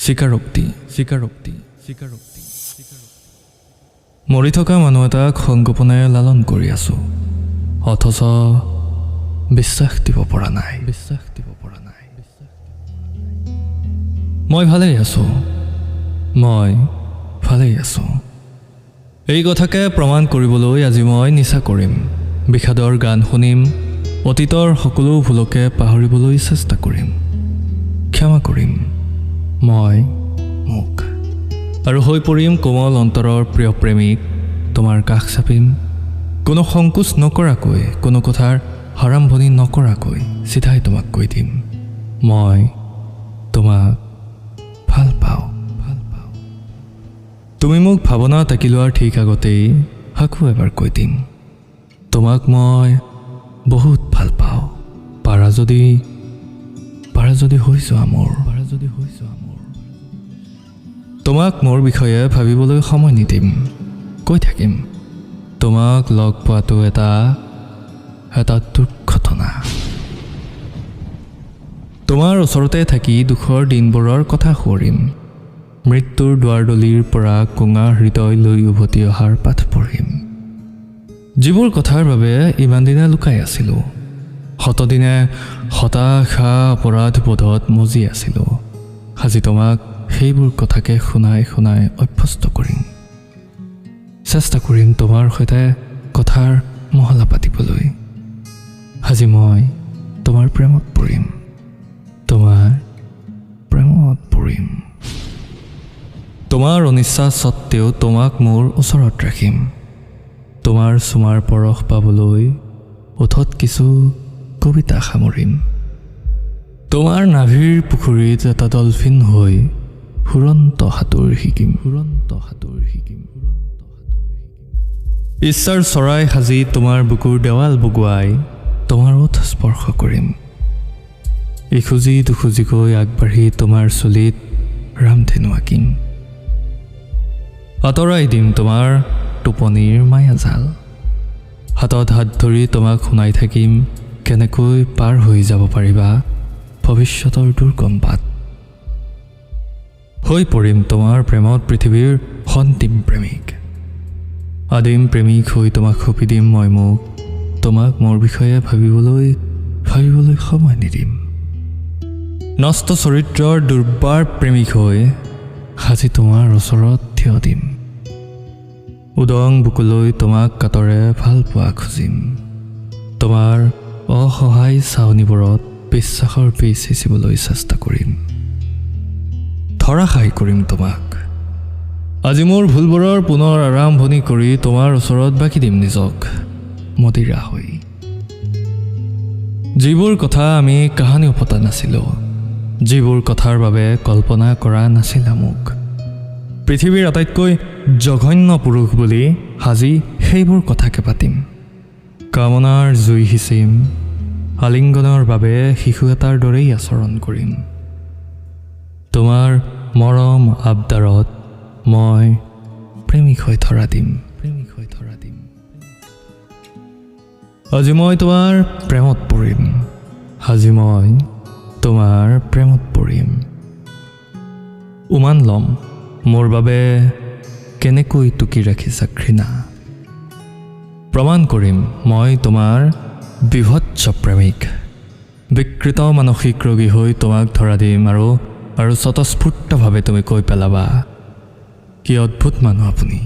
Swikarokti. মৰি থকা মানুহ এটাক সংগোপনে লালন কৰি আছো, অথচ বিশ্বাস দিব পৰা নাই। মই ভালেই আছো। এই কথাকে প্ৰমাণ কৰিবলৈ আজি মই নিচা কৰিম, বিষাদৰ গান শুনিম, অতীতৰ সকলো ভুলকে পাহৰিবলৈ চেষ্টা কৰিম, ক্ষমা কৰিম মই মোক, আৰু হৈ পৰিম কোমল অন্তৰৰ প্ৰিয় প্ৰেমিক, তোমাৰ কাষ চাপিম, কোনো সংকোচ নকৰাকৈ, কোনো কথাৰ আৰম্ভণি নকৰাকৈ চিধাই তোমাক কৈ দিম, মই তোমাক ভাল পাওঁ। তুমি মোক ভাৱনা তাকি লোৱাৰ ঠিক আগতেই আকৌ এবাৰ কৈ দিম, তোমাক মই বহুত ভাল পাওঁ। পাৰা যদি হৈ যোৱা মোৰ। তোমাক মোৰ বিষয়ে ভাবিবলৈ সময় নিদিম, কৈ থাকিম, তোমাক লগ পোৱাটো এটা দুৰ্ঘটনা। তোমাৰ ওচৰতে থাকি দুখৰ দিনবোৰৰ কথা সোঁৱৰিম, মৃত্যুৰ দুৱাৰদলিৰ পৰা কোঙা হৃদয় লৈ উভতি অহাৰ পাঠ পঢ়িম, যিবোৰ কথাৰ বাবে ইমান দিনে লুকাই আছিলোঁ, শতদিনে হতাশা অপৰাধ বোধত মজি আছিলোঁ। আজি তোমাক সেইবোৰ কথাকে শুনাই অভ্যস্ত কৰিম, চেষ্টা কৰিম তোমাৰ সৈতে কথাৰ মহলা পাতিবলৈ। আজি মই তোমাৰ প্ৰেমত পৰিম, তোমাৰ অনিচ্ছা সত্ত্বেও তোমাক মোৰ ওচৰত ৰাখিম, তোমাৰ চুমাৰ পৰশ পাবলৈ ওঠত কিছু কবিতা সামৰিম, তোমাৰ নাভিৰ পুখুৰীত এটা ডলফিন হৈ ফুৰন্ত সাঁতোৰ শিকিম। ইচ্ছাৰ চৰাই সাজি তোমাৰ বুকুৰ দেৱাল বগোৱাই তোমাৰ ওঠ স্পৰ্শ কৰিম, ইখুজি দুখুজিকৈ আগবাঢ়ি তোমাৰ চুলিত ৰামধেনু আঁকিম, আঁতৰাই দিম তোমাৰ টোপনিৰ মায়াজাল, হাতত হাত ধৰি তোমাক শুনাই থাকিম কেনেকৈ পাৰ হৈ যাব পাৰিবা ভৱিষ্যতৰ দুৰ্গম বাট। হৈ পৰিম তোমাৰ প্ৰেমত পৃথিৱীৰ অন্তিম প্ৰেমিক, আদিম প্ৰেমিক হৈ তোমাক সঁপি দিম মই মোক, তোমাক মোৰ বিষয়ে ভাবিবলৈ সময় নিদিম, নষ্ট চৰিত্ৰৰ দুৰ্বাৰ প্ৰেমিক হৈ আজি তোমাৰ ওচৰত থিয় দিম, উদং বুকুলৈ তোমাক কাতৰে ভাল পোৱা খুজিম, তোমাৰ অসহায় চাৱনিবোৰত বিশ্বাসৰ বীজ সিঁচিবলৈ চেষ্টা কৰিম, ধৰাশায়ী কৰিম তোমাক। আজি মোৰ ভুলবোৰৰ পুনৰ আৰম্ভণি কৰি তোমাৰ ওচৰত বাকি দিম নিজক মদিৰা হৈ। যিবোৰ কথা আমি কাহানিও পতা নাছিলোঁ, যিবোৰ কথাৰ বাবে কল্পনা কৰা নাছিলা মোক, পৃথিৱীৰ আটাইতকৈ জঘন্য পুৰুষ বুলি আজি সেইবোৰ কথাকে পাতিম, কামনাৰ জুই সিঁচিম, আলিংগনৰ বাবে শিশু এটাৰ দৰেই আচৰণ কৰিম, তোমাৰ মৰম আবদাৰত মই প্ৰেমিক হৈ ধৰা দিম। আজি মই তোমাৰ প্ৰেমত পৰিম, উমান ল'ম মোৰ বাবে কেনেকৈ টুকি ৰাখিছা ঘৃণা, প্ৰমাণ কৰিম মই তোমাৰ বিভৎস প্ৰেমিক, বিকৃত মানসিক ৰোগী হৈ তোমাক ধৰা দিম, আৰু স্বতঃস্ফূৰ্তভাৱে তুমি কৈ পেলাবা, কি অদ্ভুত মানুহ আপুনি।